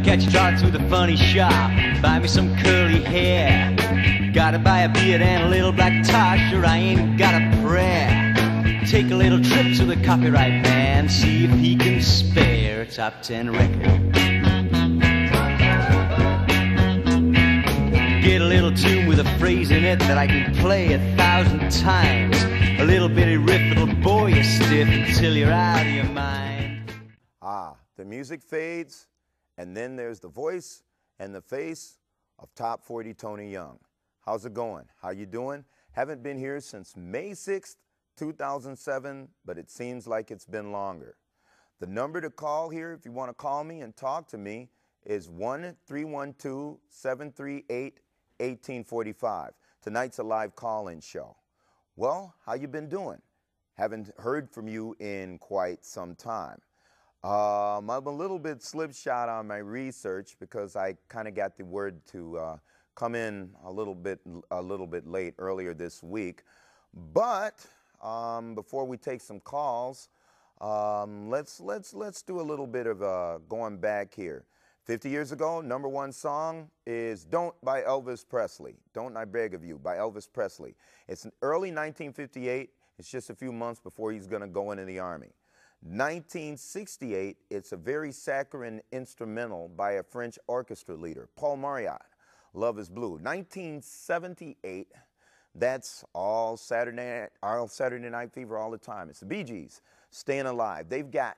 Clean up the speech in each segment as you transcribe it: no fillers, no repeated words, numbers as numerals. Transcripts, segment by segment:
catch a draw to the funny shop, buy me some curly hair. Gotta buy a beard and a little black tie, sure I ain't got a prayer. Take a little trip to the copyright man, see if he can spare a top 10 record. Get a little tune with a phrase in it that I can play 1,000 times. A little bitty riff that'll bore you stiff until you're out of your mind. The music fades, and then there's the voice and the face of Top 40 Tony Young. How's it going? How you doing? Haven't been here since May 6th, 2007, but it seems like it's been longer. The number to call here, if you want to call me and talk to me, is 1-312-738-1845. Tonight's a live call-in show. Well, how you been doing? Haven't heard from you in quite some time. I'm a little bit slipshod on my research because I kind of got the word to come in a little bit late earlier this week. But before we take some calls, let's do a little bit of going back here. 50 years ago, #1 song is "Don't" by Elvis Presley. "Don't I Beg of You" by Elvis Presley. It's early 1958. It's just a few months before he's going to go into the Army. 1968, it's a very saccharine instrumental by a French orchestra leader, Paul Marriott. "Love Is Blue." 1978, that's all Saturday Night Fever all the time. It's the Bee Gees, "Staying Alive." They've got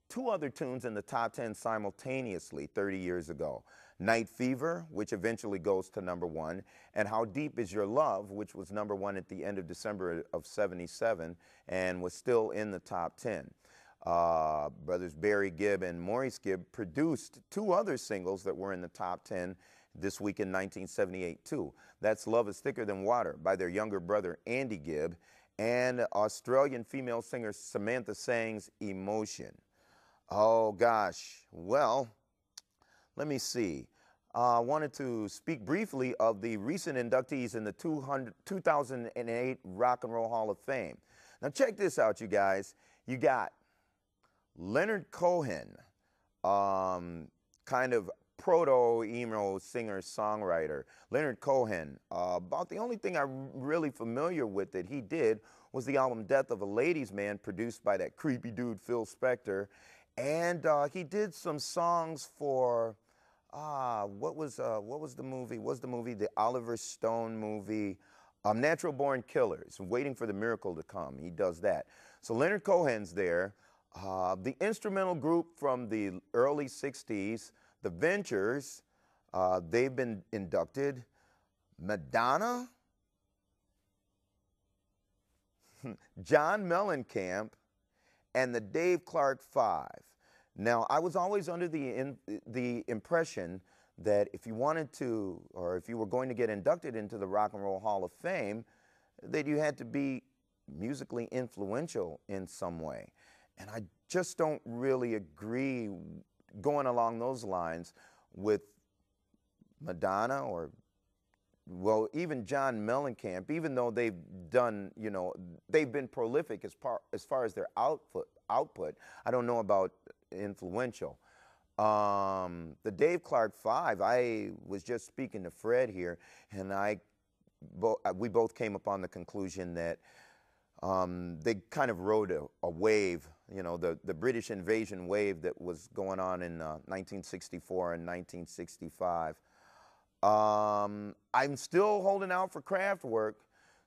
two other tunes in the top 10 simultaneously 30 years ago. "Night Fever," which eventually goes to #1, and "How Deep Is Your Love," which was #1 at the end of December of '77 and was still in the top 10. Brothers Barry Gibb and Maurice Gibb produced two other singles that were in the top 10 this week in 1978 too. That's "Love Is Thicker Than Water" by their younger brother Andy Gibb and Australian female singer Samantha Sang's "Emotion." Oh gosh, well, let me see. I wanted to speak briefly of the recent inductees in the 2008 Rock and Roll Hall of Fame. Now check this out, you guys. You got Leonard Cohen, kind of proto-emo singer-songwriter. Leonard Cohen, about the only thing I'm really familiar with that he did was the album "Death of a Ladies' Man," produced by that creepy dude Phil Spector. And he did some songs for, what was the movie? The Oliver Stone movie, Natural Born Killers, Waiting for the Miracle to Come. He does that. So Leonard Cohen's there. The instrumental group from the early 60s, The Ventures, they've been inducted. Madonna, John Mellencamp, and the Dave Clark Five. Now, I was always under the impression that if you wanted to, or if you were going to get inducted into the Rock and Roll Hall of Fame, that you had to be musically influential in some way. And I just don't really agree going along those lines with Madonna or, well, even John Mellencamp, even though they've done, they've been prolific as far as their output. I don't know about influential. The Dave Clark Five, I was just speaking to Fred here, and we both came upon the conclusion that they kind of rode a wave, the British invasion wave that was going on in 1964 and 1965. I'm still holding out for Kraftwerk,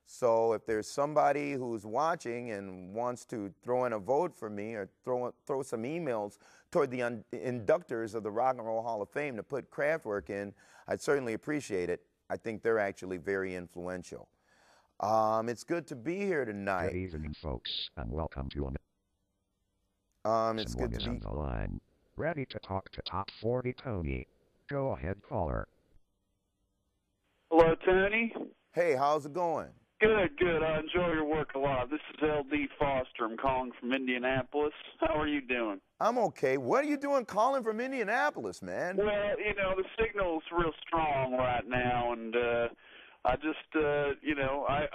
so if there's somebody who's watching and wants to throw in a vote for me or throw some emails toward the inductors of the Rock and Roll Hall of Fame to put Kraftwerk in, I'd certainly appreciate it. I think they're actually very influential. It's good to be here tonight. Good evening, folks, and welcome to it's good to be on the line. Ready to talk to Top 40 Tony. Go ahead, caller. Hello, Tony. Hey, how's it going? Good, good. I enjoy your work a lot. This is L.D. Foster. I'm calling from Indianapolis. How are you doing? I'm okay. What are you doing calling from Indianapolis, man? Well, the signal's real strong right now, and I just, I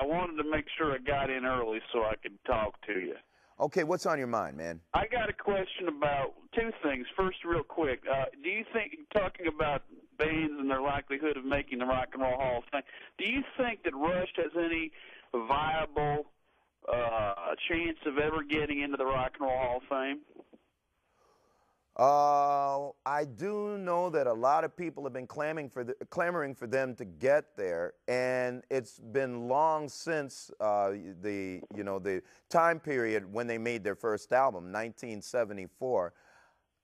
wanted to make sure I got in early so I could talk to you. Okay, what's on your mind, man? I got a question about two things. First, real quick, do you think, talking about bands and their likelihood of making the Rock and Roll Hall of Fame, do you think that Rush has any viable chance of ever getting into the Rock and Roll Hall of Fame? I do know that a lot of people have been clamoring for them to get there, and it's been long since the time period when they made their first album, 1974.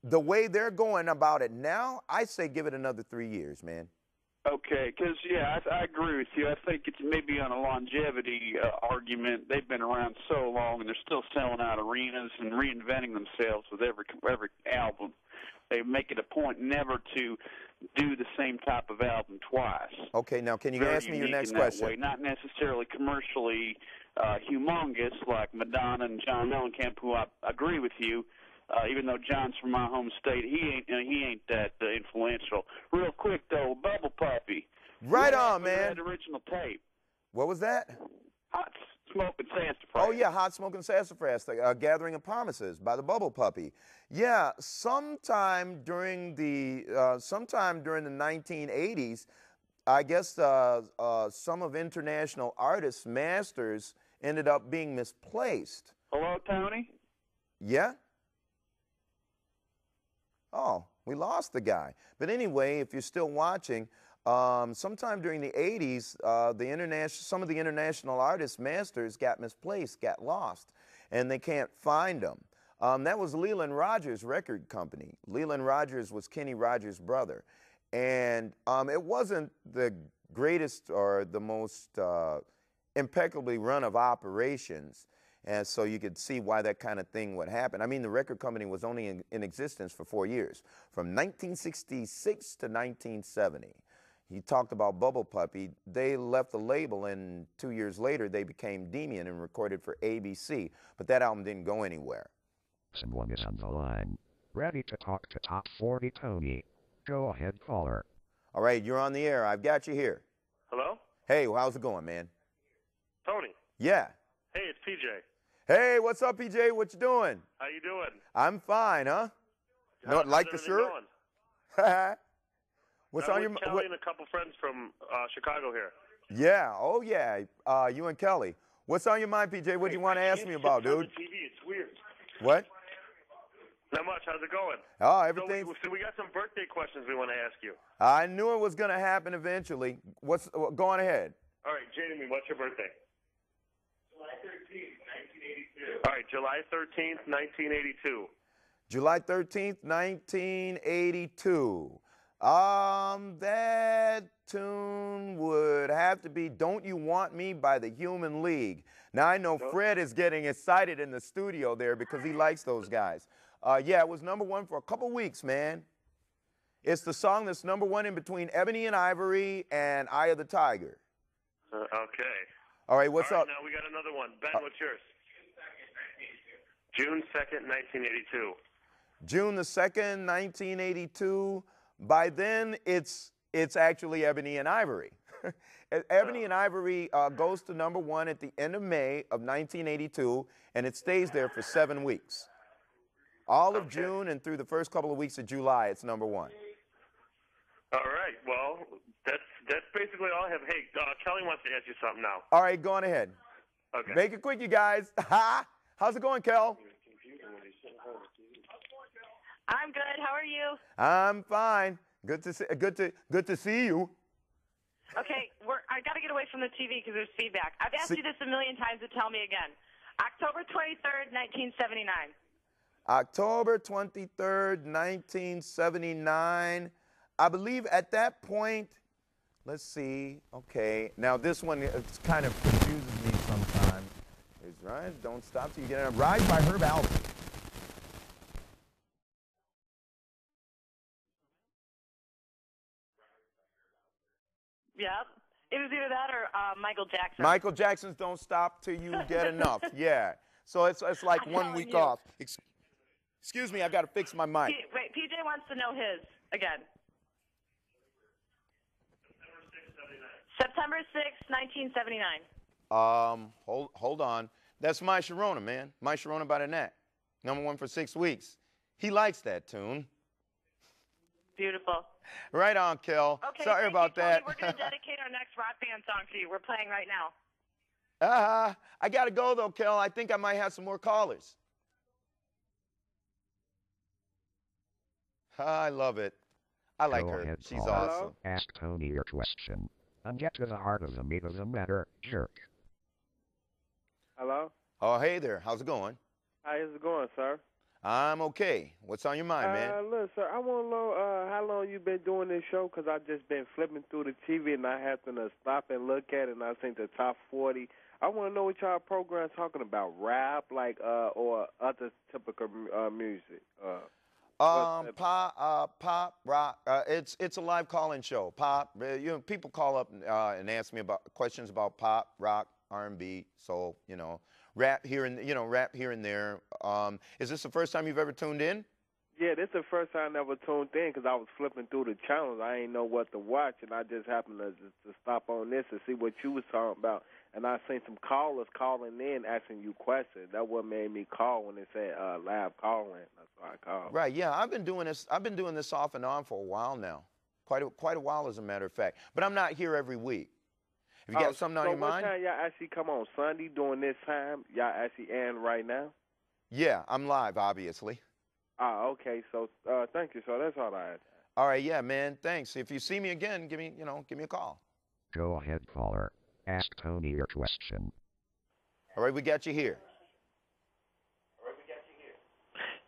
The way they're going about it now, I say give it another 3 years, man. Okay, because, yeah, I agree with you. I think it's maybe on a longevity argument. They've been around so long, and they're still selling out arenas and reinventing themselves with every album. They make it a point never to do the same type of album twice. Okay, now can you Very ask me your unique next in that question? way. Not necessarily commercially humongous like Madonna and John Mellencamp, who I agree with you. Even though John's from my home state, he ain't that influential. Real quick though, Bubble Puppy. Right on, man. That original tape. What was that? Hot Smoking Sassafras. Oh yeah, Hot Smoking Sassafras, the Gathering of Promises by the Bubble Puppy. Yeah, sometime during the 1980s, I guess some of International Artists' masters ended up being misplaced. Hello, Tony? Yeah? Oh, we lost the guy. But anyway, if you're still watching, sometime during the 80s, some of the International Artists' masters got misplaced, got lost, and they can't find them. That was Leland Rogers Record Company. Leland Rogers was Kenny Rogers' brother. And it wasn't the greatest or the most impeccably run of operations. And so you could see why that kind of thing would happen. I mean, the record company was only in existence for 4 years, from 1966 to 1970. He talked about Bubble Puppy. They left the label, and 2 years later, they became Demian and recorded for ABC. But that album didn't go anywhere. Someone is on the line. Ready to talk to Top 40 Tony. Go ahead, caller. All right, you're on the air. I've got you here. Hello? Hey, how's it going, man? Tony. Yeah. Hey, it's PJ. Hey, what's up, PJ? What you doing? How you doing? I'm fine, huh? How's Like the everything shirt? going? What's I'm on your with Kelly and a couple friends from Chicago here. Yeah, oh yeah, you and Kelly. What's on your mind, PJ? What do you want to ask me about, dude? On the TV, it's weird. What? Not much. How's it going? Oh, everything. So we got some birthday questions we want to ask you. I knew it was going to happen eventually. Go on ahead. All right, Jamie, what's your birthday? July 13th, 1982. All right, July 13th, 1982. July 13th, 1982. That tune would have to be Don't You Want Me by the Human League. Now, I know Fred is getting excited in the studio there because he likes those guys. Yeah, it was #1 for a couple weeks, man. It's the song that's #1 in between Ebony and Ivory and Eye of the Tiger. Okay. All right, what's up? Now we got another one. Ben, what's yours? June 2nd, 1982. June the 2nd, 1982. By then, it's actually Ebony and Ivory. Ebony and Ivory goes to #1 at the end of May of 1982, and it stays there for 7 weeks. All of June and through the first couple of weeks of July, it's #1. All right. Well, that's basically all I have. Hey, Kelly wants to ask you something now. All right, go on ahead. Okay. Make it quick, you guys. How's it going, Kel? I'm good. How are you? I'm fine. Good to see you. Okay, I got to get away from the TV because there's feedback. I've asked you this a million times, so tell me again. October 23rd, 1979. October 23rd, 1979. I believe at that point, let's see. Okay, now this one kind of confuses me sometimes. It's right. Don't stop till you get it. Ride by Herb Alpert. Yep. It was either that or Michael Jackson. Michael Jackson's Don't Stop Till You Get Enough. Yeah. So it's like 1 week off. Excuse me, I got to fix my mic. Wait, PJ wants to know his again. September 6th, 1979. Hold on. That's My Sharona, man. My Sharona by the Knack. #1 for 6 weeks. He likes that tune. Beautiful. Right on, Kel. Okay, Sorry thank about you, Tony. that. We're going to dedicate our next rock band song to you. We're playing right now. I got to go, though, Kel. I think I might have some more callers. I love it. I like Go her. ahead, She's Paul. awesome. Ask Tony your question and get to the heart of the meat of the matter, jerk. Hello? Oh, hey there. How's it going? How's it going, sir? I'm okay. What's on your mind, man? Look, sir, I want to know how long you been doing this show, because I've just been flipping through the TV, and I happened to stop and look at it, and I seen the top 40. I want to know what y'all program talking about, rap, like, or other typical music. Pop, rock. It's a live call-in show. Pop. People call up and ask me about questions about pop, rock, R&B, soul. Rap here and rap here and there. Is this the first time you've ever tuned in? Yeah, this is the first time I ever tuned in, because I was flipping through the channels. I ain't know what to watch, and I just happened to stop on this and see what you was talking about. And I seen some callers calling in asking you questions. That what made me call when it said live calling. That's why I called. Right. Yeah, I've been doing this off and on for a while now. Quite a while, as a matter of fact. But I'm not here every week. If you got something on your mind? So what time y'all actually come on? Sunday during this time? Y'all actually airing right now? Yeah, I'm live, obviously. Okay. So thank you. So that's all I had. All right. Yeah, man. Thanks. If you see me again, give me a call. Go ahead, caller. Ask Tony your question. All right, we got you here.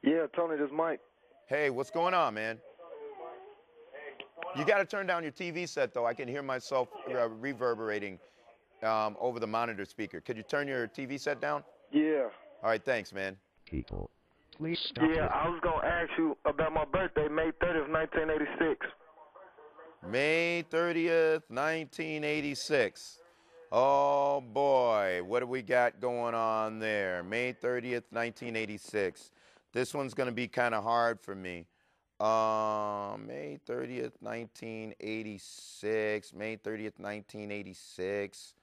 Yeah, Tony, this is Mike. Hey, what's going on, man? You got to turn down your TV set, though. I can hear myself reverberating over the monitor speaker. Could you turn your TV set down? Yeah. All right, thanks, man. People, please stop. Yeah, I was going to ask you about my birthday, May 30th, 1986. May 30th, 1986. Oh, boy, what do we got going on there? May 30th, 1986. This one's going to be kind of hard for me. May 30th, 1986. May 30th, 1986.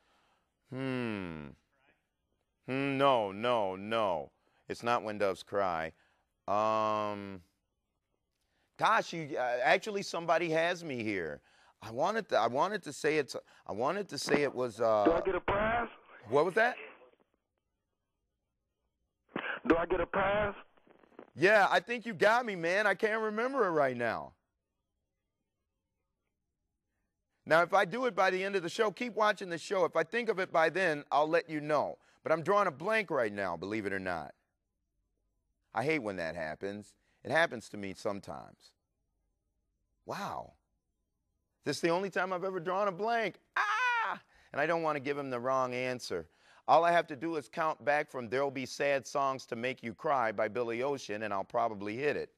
No. It's not When Doves Cry. Gosh, actually somebody has me here. I wanted to say it was. Do I get a prize? What was that? Do I get a prize? Yeah, I think you got me, man. I can't remember it right now. Now, if I do it by the end of the show, keep watching the show. If I think of it by then, I'll let you know. But I'm drawing a blank right now, believe it or not. I hate when that happens. It happens to me sometimes. Wow. This is the only time I've ever drawn a blank. And I don't want to give him the wrong answer. All I have to do is count back from There'll Be Sad Songs to Make You Cry by Billy Ocean, and I'll probably hit it.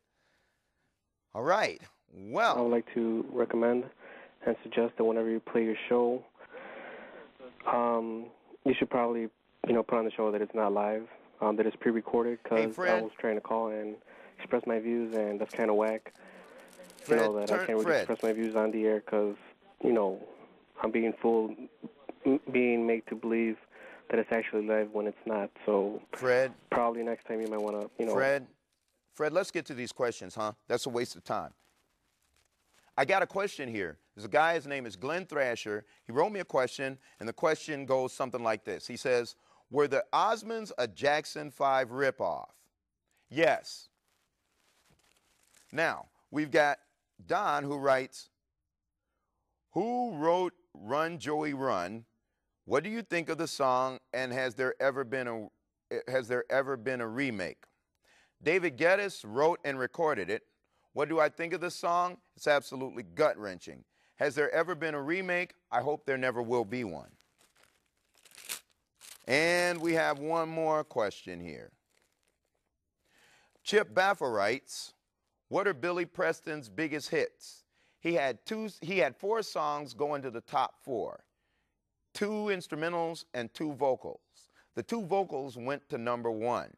All right. Well. I would like to recommend and suggest that whenever you play your show, you should probably, put on the show that it's not live, that it's pre-recorded, because I was trying to call and express my views, and that's kind of whack. Fred, I can't really express my views on the air because, I'm being made to believe that it's actually live when it's not. So Fred, probably next time you might want to, Fred, let's get to these questions, huh? That's a waste of time. I got a question here. There's a guy, his name is Glenn Thrasher. He wrote me a question, and the question goes something like this. He says, were the Osmonds a Jackson 5 ripoff? Yes. Now, we've got Don, who writes, who wrote Run, Joey, Run? What do you think of the song, and has there ever been a remake? David Geddes wrote and recorded it. What do I think of the song? It's absolutely gut-wrenching. Has there ever been a remake? I hope there never will be one. And we have one more question here. Chip Baffa writes, what are Billy Preston's biggest hits? He had 4 songs going to the top 4. 2 instrumentals and 2 vocals. The 2 vocals went to #1.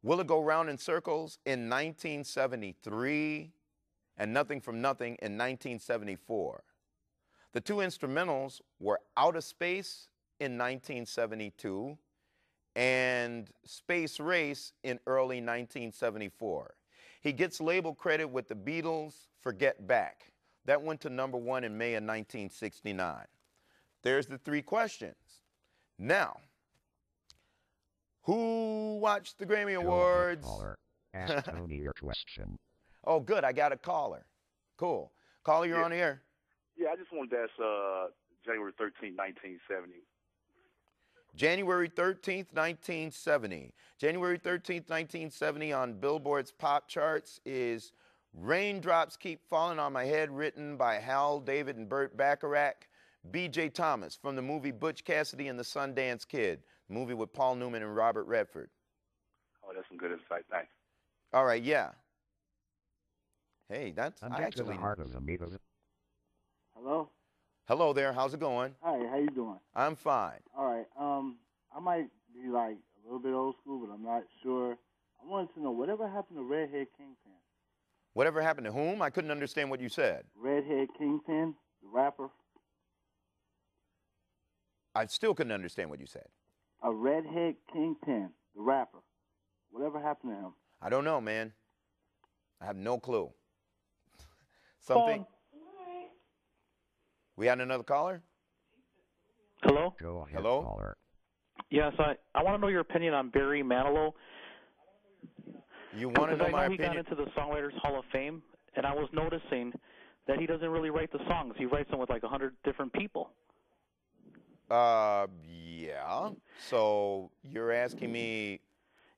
Will It Go Round in Circles in 1973 and Nothing from Nothing in 1974. The 2 instrumentals were Out of Space in 1972 and Space Race in early 1974. He gets label credit with the Beatles' for Get Back. That went to number 1 in May of 1969. There's the 3 questions. Now, who watched the Grammy Awards? Caller, ask Tony your question. Oh, good. I got a caller. Cool. Caller, you're on the air. Yeah, I just wanted to ask January 13, 1970. January 13th, 1970. January 13th, 1970 on Billboard's pop charts is Raindrops Keep Falling on My Head, written by Hal David and Burt Bacharach. B.J. Thomas from the movie Butch Cassidy and the Sundance Kid, movie with Paul Newman and Robert Redford. Oh, that's some good insight. Thanks. All right, yeah. Hey, that's And I get to actually. the heart of the meat of it. Hello? Hello there. How's it going? Hi, how you doing? I'm fine. All right. I might be like a little bit old school, but I'm not sure. I wanted to know whatever happened to Redhead Kingpin. Whatever happened to whom? I couldn't understand what you said. Redhead Kingpin, the rapper. I still couldn't understand what you said. A Redhead Kingpin, the rapper. Whatever happened to him? I don't know, man. I have no clue. Something. We had another caller? Hello? Go ahead, Hello? caller. Yes, I want to know your opinion on Barry Manilow. You want to know my I know he opinion? got into the Songwriters Hall of Fame, and I was noticing that he doesn't really write the songs. He writes them with like 100 different people. Yeah. So you're asking me.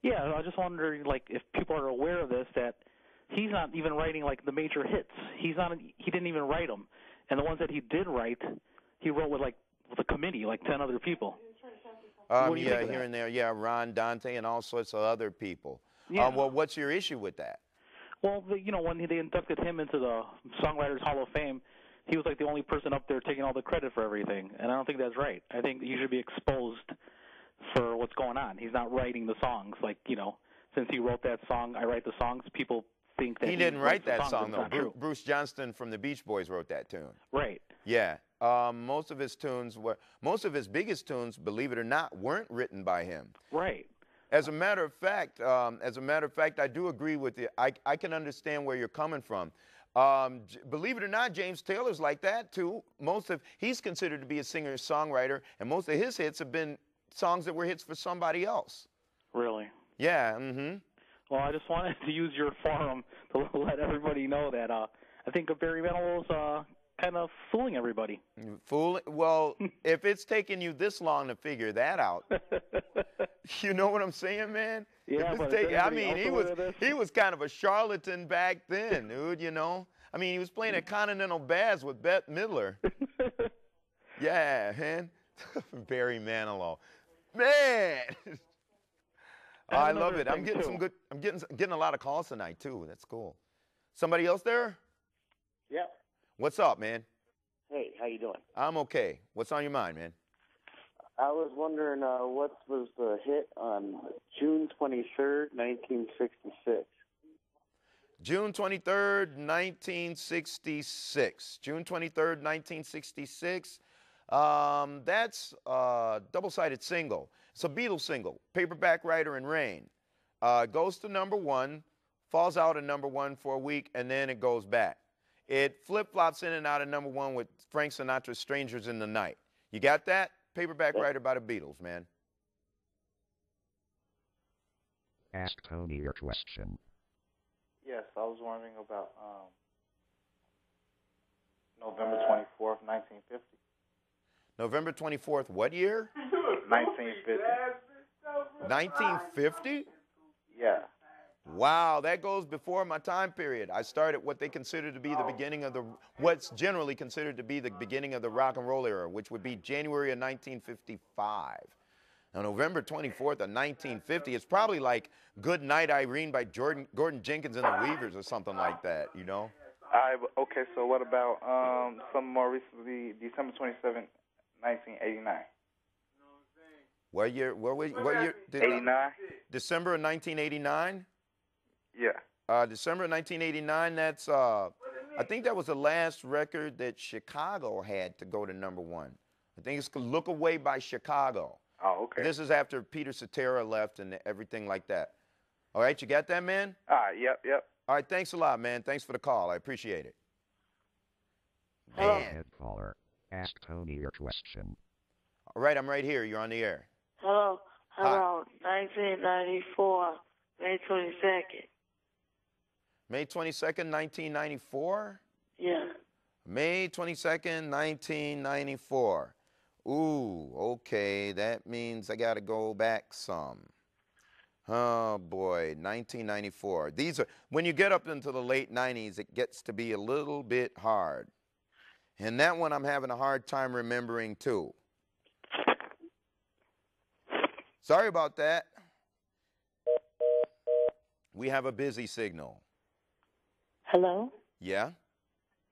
Yeah, I just wonder, like, if people are aware of this, that he's not even writing like the major hits. He didn't even write them, and the ones that he did write, he wrote with a committee, like 10 other people. What do you think of Here that? and there, yeah, Ron Dante and all sorts of other people. Yeah. Well, what's your issue with that? Well, when they inducted him into the Songwriters Hall of Fame, he was like the only person up there taking all the credit for everything, and I don't think that's right. I think he should be exposed for what's going on. He's not writing the songs. Like, since he wrote that song, I Write the Songs, people think that He didn't write that writes the song, songs, and it's though. not true. Bruce Johnston from the Beach Boys wrote that tune. Right. Yeah. Most of his biggest tunes, believe it or not, weren't written by him. Right. As a matter of fact, I do agree with you. I can understand where you're coming from. Believe it or not, James Taylor's like that too. He's considered to be a singer-songwriter, and most of his hits have been songs that were hits for somebody else. Really? Yeah. Mm-hmm. Well, I just wanted to use your forum to let everybody know that I think Barry Manilow's kind of fooling everybody. Well, if it's taken you this long to figure that out, you know what I'm saying, man? Yeah, but he was kind of a charlatan back then, dude. I mean, he was playing at Continental Baths with Bette Midler. Yeah, man. Barry Manilow, man. I love it. I'm getting a lot of calls tonight too. That's cool. Somebody else there? Yeah. What's up, man? Hey, how you doing? I'm okay. What's on your mind, man? I was wondering what was the hit on June 23rd, 1966? June 23rd, 1966. June 23rd, 1966. That's a double-sided single. It's a Beatles single, Paperback Writer in Rain. Goes to number 1, falls out at number 1 for a week, and then it goes back. It flip-flops in and out of number 1 with Frank Sinatra's Strangers in the Night. You got that? Paperback Writer by the Beatles, man. Ask Tony your question. Yes, I was wondering about November 24th, 1950. November 24th, what year? 1950. 1950? Yeah. Wow, that goes before my time period. I started what they consider to be the beginning of what's generally considered to be the beginning of the rock and roll era, which would be January of 1955. Now, November 24th of 1950, it's probably like Good Night, Irene by Gordon Jenkins and the Weavers or something like that, Okay, so what about some more recently, December 27th, 1989? What year? 89. December of 1989? Yeah. December of 1989, that's, I think that was the last record that Chicago had to go to number 1. I think it's Look Away by Chicago. Oh, okay. This is after Peter Cetera left and everything like that. All right, you got that, man? Yep. All right, thanks a lot, man. Thanks for the call. I appreciate it. Man. Head caller. Ask Tony your question. All right, I'm right here. You're on the air. Hello. 1994, May 22nd. May 22nd, 1994? Yeah. May 22nd, 1994. Ooh, okay. That means I got to go back some. Oh, boy, 1994. These are, when you get up into the late 90s, it gets to be a little bit hard. And that one I'm having a hard time remembering, too. Sorry about that. We have a busy signal. Hello? Yeah?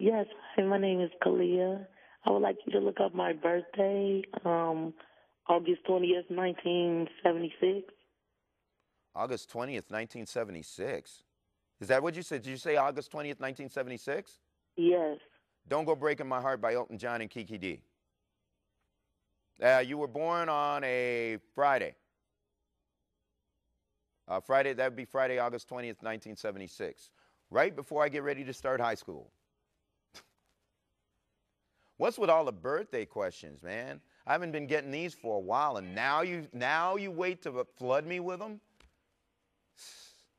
Yes, hi, my name is Kalia. I would like you to look up my birthday, August 20th, 1976. August 20th, 1976. Is that what you said? Did you say August 20th, 1976? Yes. Don't Go Breaking My Heart by Elton John and Kiki D. You were born on a Friday. That would be Friday, August 20th, 1976. Right before I get ready to start high school. What's with all the birthday questions, man? I haven't been getting these for a while, and now you wait to flood me with them?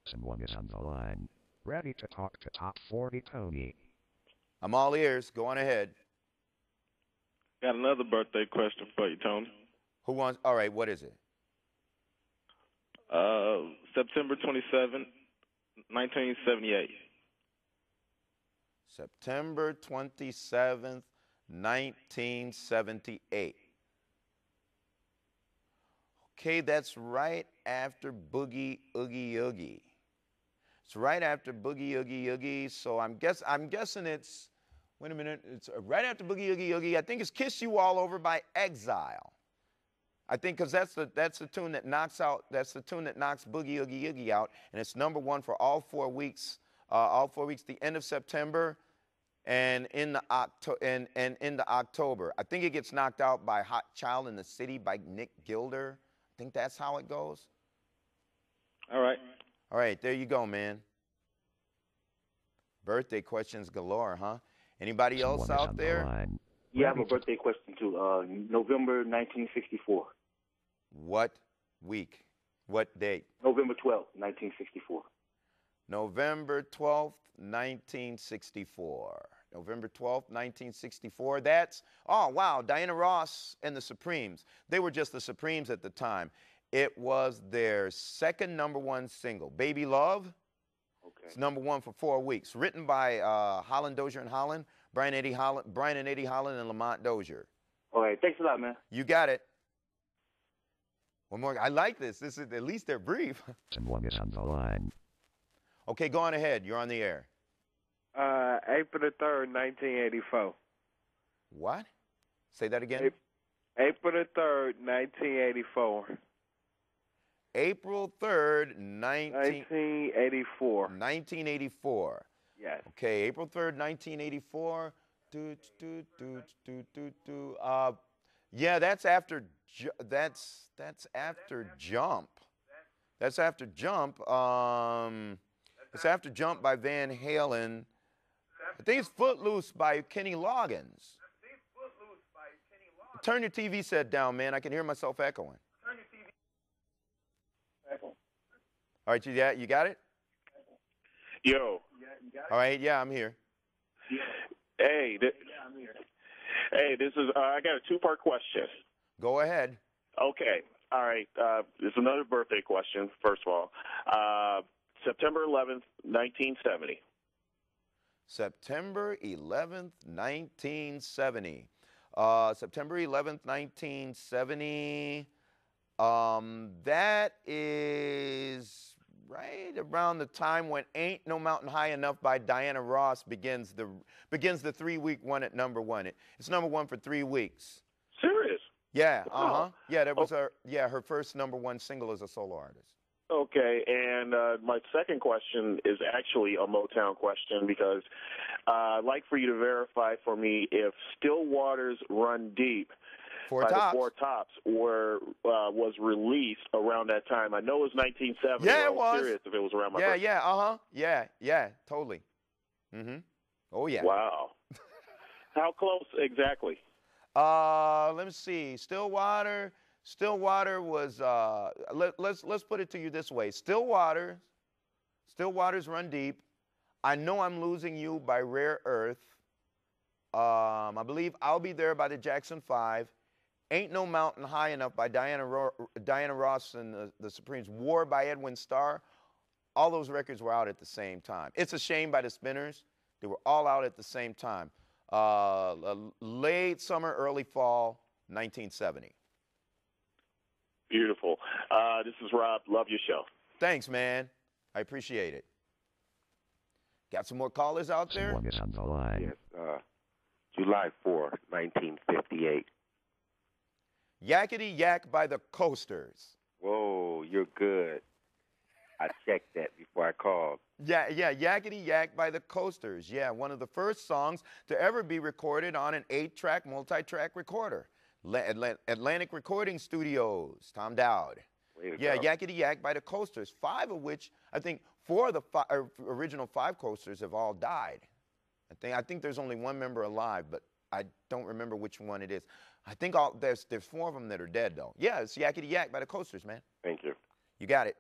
Someone is on the line. Ready to talk to Top 40 Tony. I'm all ears. Go on ahead. Got another birthday question for you, Tony. Who wants? All right, what is it? September 27, 1978. September 27th, 1978. Okay, that's right after Boogie Oogie Oogie. It's right after Boogie Oogie Oogie, so I'm guessing it's, wait a minute, it's right after Boogie Oogie Oogie. I think it's Kiss You All Over by Exile. I think because that's the tune that knocks Boogie Oogie Oogie out, and it's number one for all 4 weeks, the end of September and in the October. I think it gets knocked out by Hot Child in the City by Nick Gilder. I think that's how it goes. All right. All right, there you go, man. Birthday questions galore, huh? Anybody else out there? Yeah, I have a birthday question too. November 1964. What week? What date? November 12th, 1964. November 12th, 1964. November 12th, 1964. That's, oh, wow, Diana Ross and the Supremes. They were just the Supremes at the time. It was their second #1 single, Baby Love. Okay. It's #1 for 4 weeks. Written by Holland Dozier and Holland, Brian and Eddie Holland, and Lamont Dozier. All right, thanks a lot, man. You got it. One more. I like this. This is, at least they're brief. Someone is on the line. Okay, go on ahead. You're on the air. April the 3rd, 1984. What? Say that again. April the 3rd, 1984. April 3rd, 1984. 1984. Yes. Okay, April 3rd, 1984. Yeah, that's after Jump. That's after Jump. It's after Jump by Van Halen. I think it's Footloose by Kenny Loggins. Turn your TV set down, man. I can hear myself echoing. All right, you got it? Yo. All right, yeah, I'm here. Hey, this is, I got a two-part question. Go ahead. Okay, all right. This is another birthday question, first of all. September 11th, 1970. September 11th, 1970. September 11th, 1970. That is right around the time when Ain't No Mountain High Enough by Diana Ross begins the 3-week one at #1. It's #1 for 3 weeks. Serious? Yeah, Wow. Yeah, that was her first #1 single as a solo artist. Okay, and my second question is actually a Motown question because I'd like for you to verify for me if Still Waters Run Deep Four by Tops. the Four Tops was released around that time. I know it was 1970. Yeah, I it was. Curious if it was around my Yeah, birthday. yeah, uh-huh. Yeah, totally. Oh, yeah. Wow. How close exactly? Let me see. Stillwater was, let's put it to you this way. Stillwater's Run Deep. I Know I'm Losing You by Rare Earth. I believe I'll Be There by the Jackson 5. Ain't No Mountain High Enough by Diana Ross and the Supremes. War by Edwin Starr. All those records were out at the same time. It's a Shame by the Spinners. They were all out at the same time. Late summer, early fall, 1970. Beautiful. This is Rob. Love your show. Thanks, man. I appreciate it. Got some more callers out there? Someone is on the line. Yes, July 4, 1958. Yakety Yak by the Coasters. Whoa, you're good. I checked that before I called. Yeah, Yakety Yak by the Coasters. Yeah, one of the first songs to ever be recorded on an 8-track, multi-track recorder. Atlantic Recording Studios, Tom Dowd. Yeah, Yakety Yak by the Coasters, 5 of which, I think 4 of the original 5 Coasters have all died. I think there's only one member alive, but I don't remember which one it is. I think there's 4 of them that are dead, though. Yeah, it's Yakety Yak by the Coasters, man. Thank you. You got it.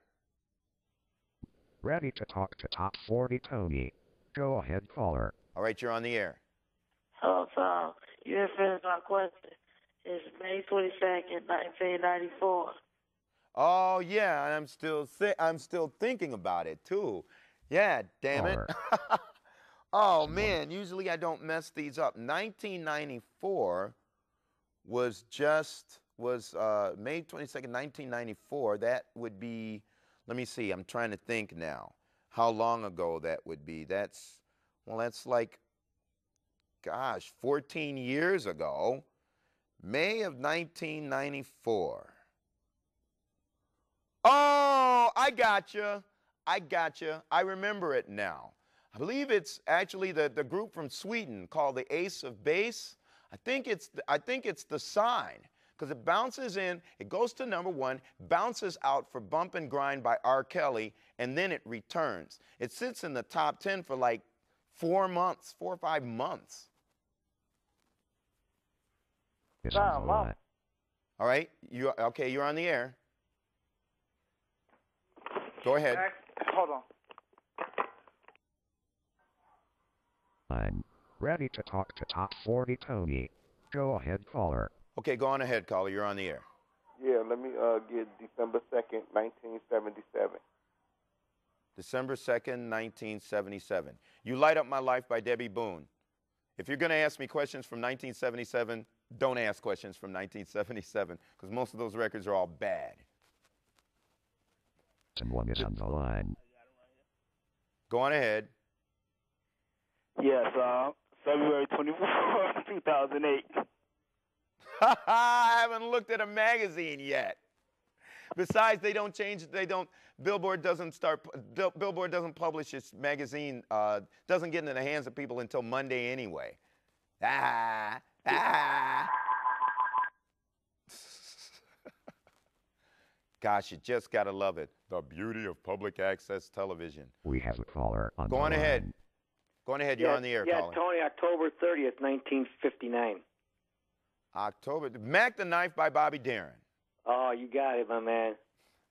Ready to talk to Top 40 Tony. Go ahead, caller. All right, you're on the air. Hello, Tom. You didn't finish my question. It's May 22nd, 1994. Oh yeah, and I'm still thinking about it too. Yeah, damn it. Oh man, usually I don't mess these up. 1994 was May 22nd, 1994. That would be, let me see, I'm trying to think now how long ago that would be. That's like, gosh, 14 years ago. May of 1994. Oh, I gotcha. I remember it now. I believe it's actually the group from Sweden called the Ace of Base. I think it's the Sign, because it bounces in, it goes to number 1, bounces out for Bump and Grind by R. Kelly, and then it returns. It sits in the top 10 for like 4 or 5 months. All right, you're on the air. Go ahead. Hold on. I'm ready to talk to Top 40 Tony. Go ahead, caller. Okay, go on ahead, caller. You're on the air. Yeah, let me get December 2nd, 1977. December 2nd, 1977. You Light Up My Life by Debbie Boone. If you're going to ask me questions from 1977, don't ask questions from 1977, because most of those records are all bad. Someone is on the line. Go on ahead. Yes, February 24th, 2008. I haven't looked at a magazine yet. Besides, Billboard doesn't publish its magazine, doesn't get into the hands of people until Monday anyway. Gosh, you just gotta love it. The beauty of public access television. We have a caller on the line. Go on ahead. Go on ahead. You're on the air, caller. Yeah, Tony, October 30th, 1959. October. Mac the Knife by Bobby Darin. Oh, you got it, my man.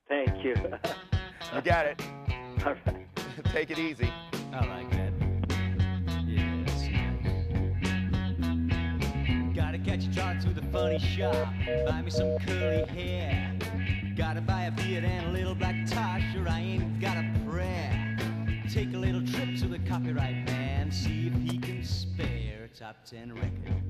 Thank you. You got it. All right. Take it easy. I like that. Yes. Gotta catch a trot to the funny shop. Buy me some curly hair. Gotta buy a beard and a little black tie. Sure, I ain't got a prayer. Take a little trip to the copyright man. See if he can spare a top 10 record.